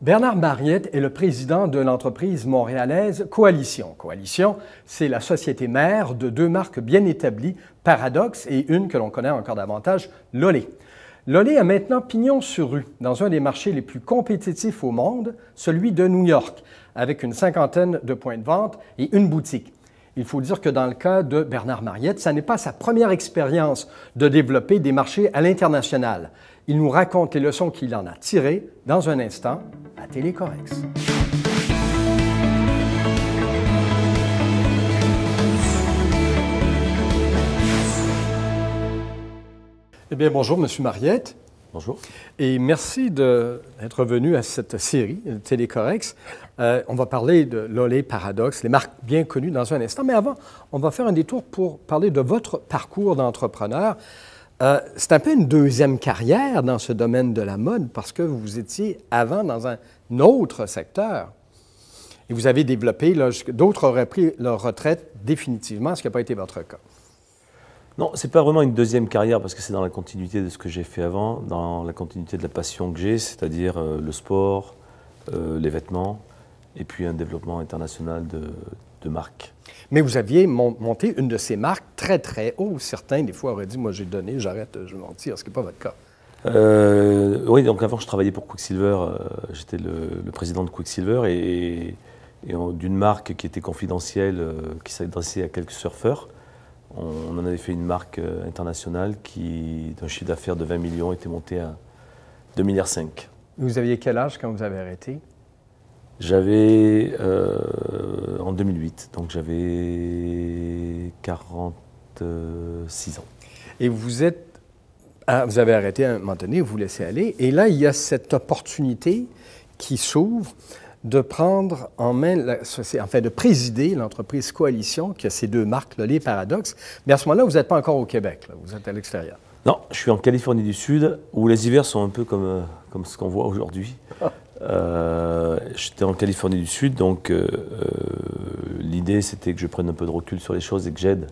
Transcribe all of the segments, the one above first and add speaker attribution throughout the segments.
Speaker 1: Bernard Mariette est le président de l'entreprise montréalaise Coalition. Coalition, c'est la société mère de deux marques bien établies, Paradox et une que l'on connaît encore davantage, Lolé. Lolé a maintenant pignon sur rue dans un des marchés les plus compétitifs au monde, celui de New York, avec une cinquantaine de points de vente et une boutique. Il faut dire que dans le cas de Bernard Mariette, ça n'est pas sa première expérience de développer des marchés à l'international. Il nous raconte les leçons qu'il en a tirées dans un instant à Télécorex. Eh bien, bonjour, M. Mariette.
Speaker 2: Bonjour.
Speaker 1: Et merci d'être venu à cette série, Télécorex. On va parler de Lolé, Paradox, les marques bien connues dans un instant. Mais avant, on va faire un détour pour parler de votre parcours d'entrepreneur. C'est un peu une deuxième carrière dans ce domaine de la mode parce que vous étiez avant dans un autre secteur. Et vous avez développé, d'autres auraient pris leur retraite définitivement, ce qui n'a pas été votre cas.
Speaker 2: Non, ce n'est pas vraiment une deuxième carrière parce que c'est dans la continuité de ce que j'ai fait avant, dans la continuité de la passion que j'ai, c'est-à-dire le sport, les vêtements et puis un développement international de marques.
Speaker 1: Mais vous aviez monté une de ces marques très, très haut. Certains, des fois, auraient dit « Moi, j'ai donné, j'arrête, je vais mentir », ce qui n'est pas votre cas.
Speaker 2: Oui, donc avant, je travaillais pour Quicksilver. J'étais le président de Quicksilver et d'une marque qui était confidentielle, qui s'adressait à quelques surfeurs. On en avait fait une marque internationale qui, d'un chiffre d'affaires de 20 millions, était montée à 2,5 milliards.
Speaker 1: Vous aviez quel âge quand vous avez arrêté?
Speaker 2: J'avais, en 2008, donc j'avais 46 ans.
Speaker 1: Et vous avez arrêté à un moment donné, vous vous laissez aller, et là, il y a cette opportunité qui s'ouvre de prendre en main, de présider l'entreprise Coalition, qui a ces deux marques, Lolé et Paradox. Mais à ce moment-là, vous n'êtes pas encore au Québec, là, vous êtes à l'extérieur.
Speaker 2: Non, je suis en Californie du Sud, où les hivers sont un peu comme ce qu'on voit aujourd'hui. J'étais en Californie du Sud, donc l'idée c'était que je prenne un peu de recul sur les choses et que j'aide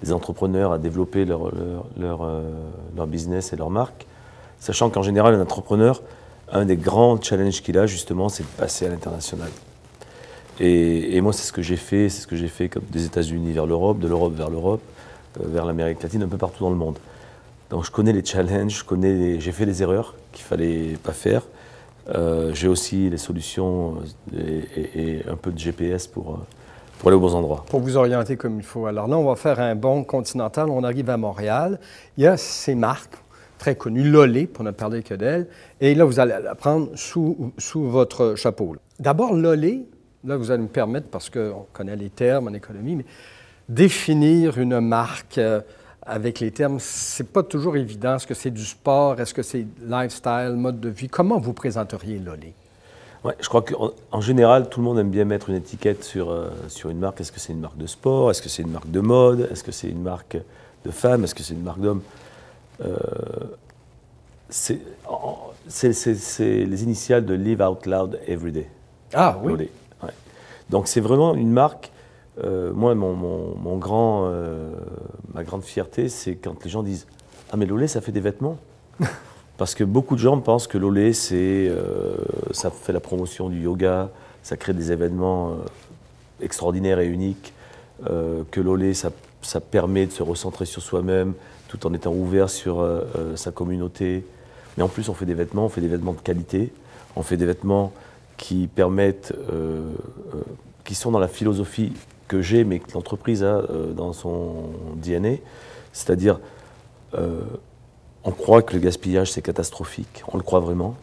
Speaker 2: les entrepreneurs à développer leur business et leur marque. Sachant qu'en général, un entrepreneur, un des grands challenges qu'il a justement, c'est de passer à l'international. Et moi, c'est ce que j'ai fait, comme des États-Unis vers l'Europe, de l'Europe vers l'Europe, vers l'Amérique latine, un peu partout dans le monde. Donc je connais les challenges, j'ai fait les erreurs qu'il ne fallait pas faire. J'ai aussi les solutions et un peu de GPS pour aller aux bons endroits.
Speaker 1: Pour vous orienter comme il faut. Alors là, on va faire un bond continental. On arrive à Montréal. Il y a ces marques très connues, Lolé, pour ne parler que d'elle. Et là, vous allez la prendre sous votre chapeau. D'abord, Lolé, là, vous allez me permettre, parce qu'on connaît les termes en économie, mais définir une marque avec les termes, c'est pas toujours évident. Est-ce que c'est du sport? Est-ce que c'est lifestyle, mode de vie? Comment vous présenteriez Lolé?
Speaker 2: Ouais, je crois qu'en général, tout le monde aime bien mettre une étiquette sur une marque. Est-ce que c'est une marque de sport? Est-ce que c'est une marque de mode? Est-ce que c'est une marque de femme? Est-ce que c'est une marque d'homme? C'est les initiales de Live Out Loud Everyday.
Speaker 1: Ah oui?
Speaker 2: Lolé. Ouais. Donc c'est vraiment une marque. Moi, ma grande fierté, c'est quand les gens disent « Ah mais Lolé, ça fait des vêtements ?» Parce que beaucoup de gens pensent que Lolé, ça fait la promotion du yoga, ça crée des événements extraordinaires et uniques, que Lolé, ça permet de se recentrer sur soi-même tout en étant ouvert sur sa communauté. Mais en plus, on fait des vêtements de qualité, on fait des vêtements qui permettent, qui sont dans la philosophie que j'ai, mais que l'entreprise a dans son DNA, c'est-à-dire on croit que le gaspillage c'est catastrophique, on le croit vraiment,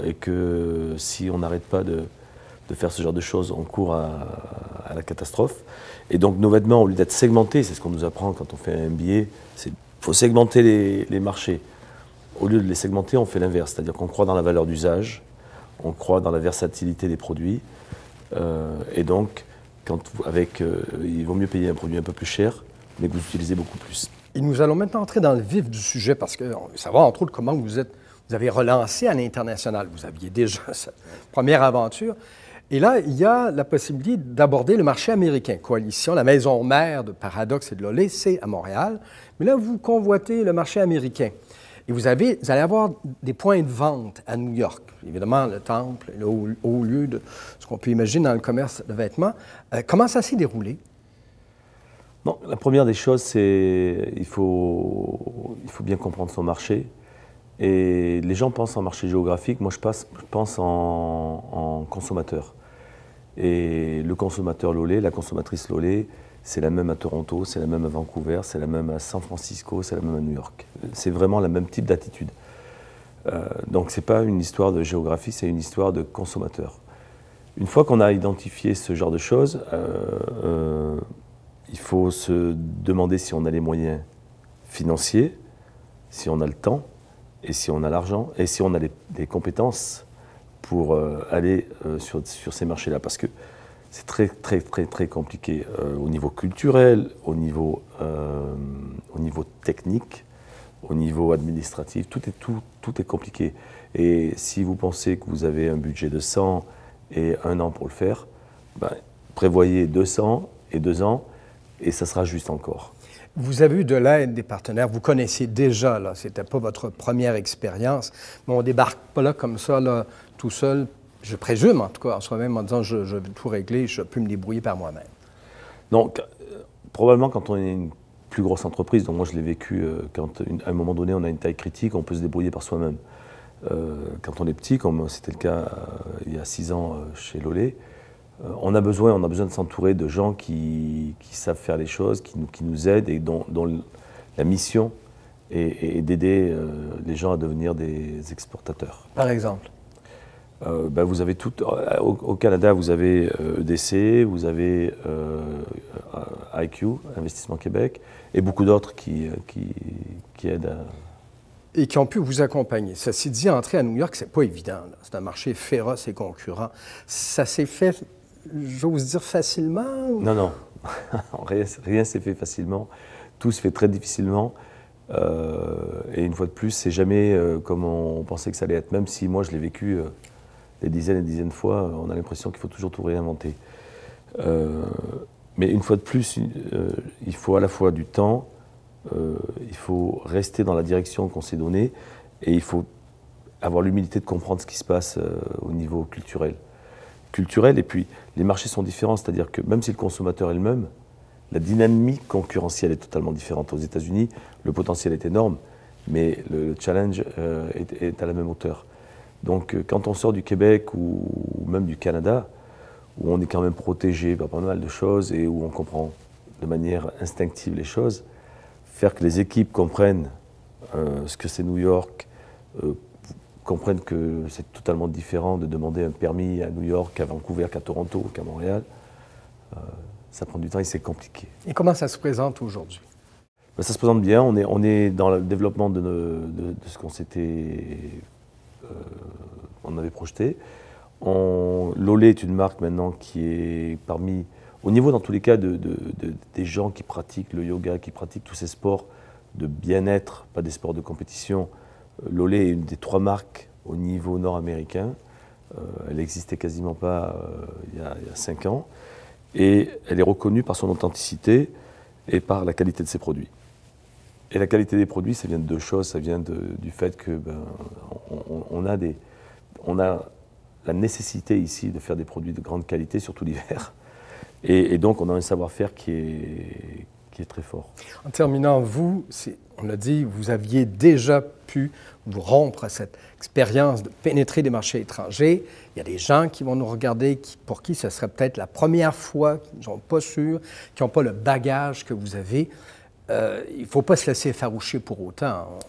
Speaker 2: et que si on n'arrête pas de faire ce genre de choses, on court à la catastrophe. Et donc nos vêtements, au lieu d'être segmentés, c'est ce qu'on nous apprend quand on fait un MBA, il faut segmenter les marchés. Au lieu de les segmenter, on fait l'inverse, c'est-à-dire qu'on croit dans la valeur d'usage, on croit dans la versatilité des produits, et donc il vaut mieux payer un produit un peu plus cher, mais que vous utilisez beaucoup plus.
Speaker 1: Et nous allons maintenant entrer dans le vif du sujet parce qu'on veut savoir, entre autres, comment vous avez relancé à l'international. Vous aviez déjà cette première aventure. Et là, il y a la possibilité d'aborder le marché américain. Coalition, la maison mère de Paradox et de Lolé, c'est à Montréal. Mais là, vous convoitez le marché américain. Et vous allez avoir des points de vente à New York. Évidemment, le temple, le haut lieu de ce qu'on peut imaginer dans le commerce de vêtements. Comment ça s'est déroulé?
Speaker 2: Non, la première des choses, c'est il faut bien comprendre son marché. Et les gens pensent en marché géographique, moi je pense en consommateur. Et le consommateur Lolé, la consommatrice Lolé, c'est la même à Toronto, c'est la même à Vancouver, c'est la même à San Francisco, c'est la même à New York. C'est vraiment le même type d'attitude. Donc ce n'est pas une histoire de géographie, c'est une histoire de consommateur. Une fois qu'on a identifié ce genre de choses, il faut se demander si on a les moyens financiers, si on a le temps, et si on a l'argent, et si on a les compétences pour aller sur ces marchés-là. Parce que c'est très, très, très, très compliqué au niveau culturel, au niveau technique, au niveau administratif. Tout est compliqué. Et si vous pensez que vous avez un budget de 100 et 1 an pour le faire, ben, prévoyez 200 et 2 ans, et ça sera juste encore.
Speaker 1: Vous avez eu de l'aide des partenaires, vous connaissiez déjà, là, c'était pas votre première expérience, mais on ne débarque pas là comme ça, là, tout seul, je présume en tout cas, en soi-même, en disant je vais tout régler, je peux me débrouiller par moi-même.
Speaker 2: Donc, probablement quand on est une plus grosse entreprise, donc moi je l'ai vécu quand à un moment donné on a une taille critique, on peut se débrouiller par soi-même. Quand on est petit, comme c'était le cas il y a 6 ans chez Lolé, on a besoin de s'entourer de gens qui savent faire les choses, qui nous aident et dont la mission est d'aider les gens à devenir des exportateurs.
Speaker 1: Par exemple?
Speaker 2: Ben vous avez tout. Au Canada, vous avez EDC, vous avez IQ, Investissement Québec, et beaucoup d'autres qui aident à...
Speaker 1: Et qui ont pu vous accompagner. Ceci dit, entrer à New York, c'est pas évident. C'est un marché féroce et concurrent. Ça s'est fait, j'ose dire, facilement? Ou...
Speaker 2: Non, non. Rien s'est fait facilement. Tout se fait très difficilement. Et une fois de plus, c'est jamais comme on pensait que ça allait être. Même si moi, je l'ai vécu des dizaines et des dizaines de fois, on a l'impression qu'il faut toujours tout réinventer. Mais une fois de plus, il faut à la fois du temps, il faut rester dans la direction qu'on s'est donnée et il faut avoir l'humilité de comprendre ce qui se passe au niveau culturel. Et puis les marchés sont différents, c'est-à-dire que même si le consommateur est le même, la dynamique concurrentielle est totalement différente. Aux États-Unis, le potentiel est énorme, mais le challenge est à la même hauteur. Donc quand on sort du Québec ou même du Canada, où on est quand même protégé par pas mal de choses et où on comprend de manière instinctive les choses, faire que les équipes comprennent ce que c'est New York, comprennent que c'est totalement différent de demander un permis à New York, qu'à Vancouver, qu'à Toronto, qu'à Montréal, ça prend du temps et c'est compliqué.
Speaker 1: Et comment ça se présente aujourd'hui?
Speaker 2: Ben, ça se présente bien, on est dans le développement de ce qu'on on avait projeté. Lolé est une marque maintenant qui est parmi, au niveau dans tous les cas des gens qui pratiquent le yoga, qui pratiquent tous ces sports de bien-être, pas des sports de compétition. Lolé est une des 3 marques au niveau nord-américain. Elle n'existait quasiment pas il y a 5 ans. Et elle est reconnue par son authenticité et par la qualité de ses produits. Et la qualité des produits, ça vient de 2 choses. Ça vient du fait que on a la nécessité ici de faire des produits de grande qualité, surtout l'hiver. Et donc, on a un savoir-faire qui est très fort.
Speaker 1: En terminant, vous, on l'a dit, vous aviez déjà pu vous rompre à cette expérience de pénétrer des marchés étrangers. Il y a des gens qui vont nous regarder, pour qui ce serait peut-être la première fois, qui ne sont pas sûrs, qui n'ont pas le bagage que vous avez. Il ne faut pas se laisser effaroucher pour autant.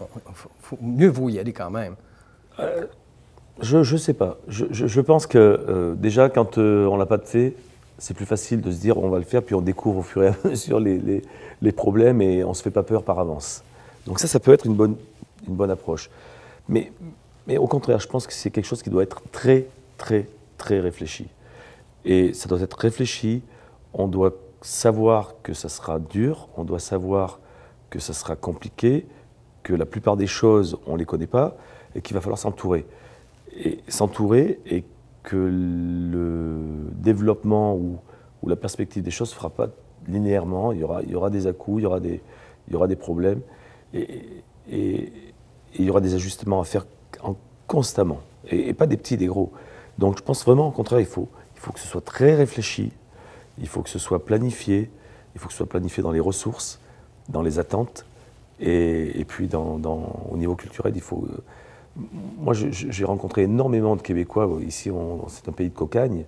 Speaker 1: Mieux vaut y aller quand même.
Speaker 2: Je ne sais pas. Je pense que déjà, quand on ne l'a pas fait, c'est plus facile de se dire on va le faire, puis on découvre au fur et à mesure les problèmes et on ne se fait pas peur par avance. Donc ça peut être une bonne approche. Mais au contraire, je pense que c'est quelque chose qui doit être très, très, très réfléchi. Et ça doit être réfléchi, on doit savoir que ça sera dur, on doit savoir que ça sera compliqué, que la plupart des choses, on ne les connaît pas, et qu'il va falloir s'entourer. Et que le développement ou la perspective des choses ne se fera pas linéairement. Il y aura des à-coups, il y aura des problèmes. Et il y aura des ajustements à faire constamment, et pas des petits, des gros. Donc je pense vraiment, au contraire, il faut que ce soit très réfléchi, il faut que ce soit planifié, il faut que ce soit planifié dans les ressources, dans les attentes, et puis au niveau culturel, il faut... moi, j'ai rencontré énormément de Québécois, ici, c'est un pays de cocagne,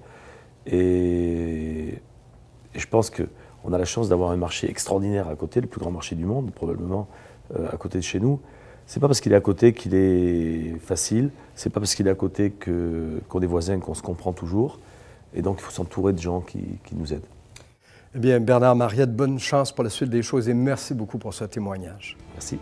Speaker 2: et je pense qu'on a la chance d'avoir un marché extraordinaire à côté, le plus grand marché du monde, probablement, à côté de chez nous. C'est pas parce qu'il est à côté qu'il est facile, c'est pas parce qu'il est à côté qu'on est voisins qu'on se comprend toujours, et donc il faut s'entourer de gens qui nous aident.
Speaker 1: Eh bien, Bernard Mariette, bonne chance pour la suite des choses et merci beaucoup pour ce témoignage.
Speaker 2: Merci.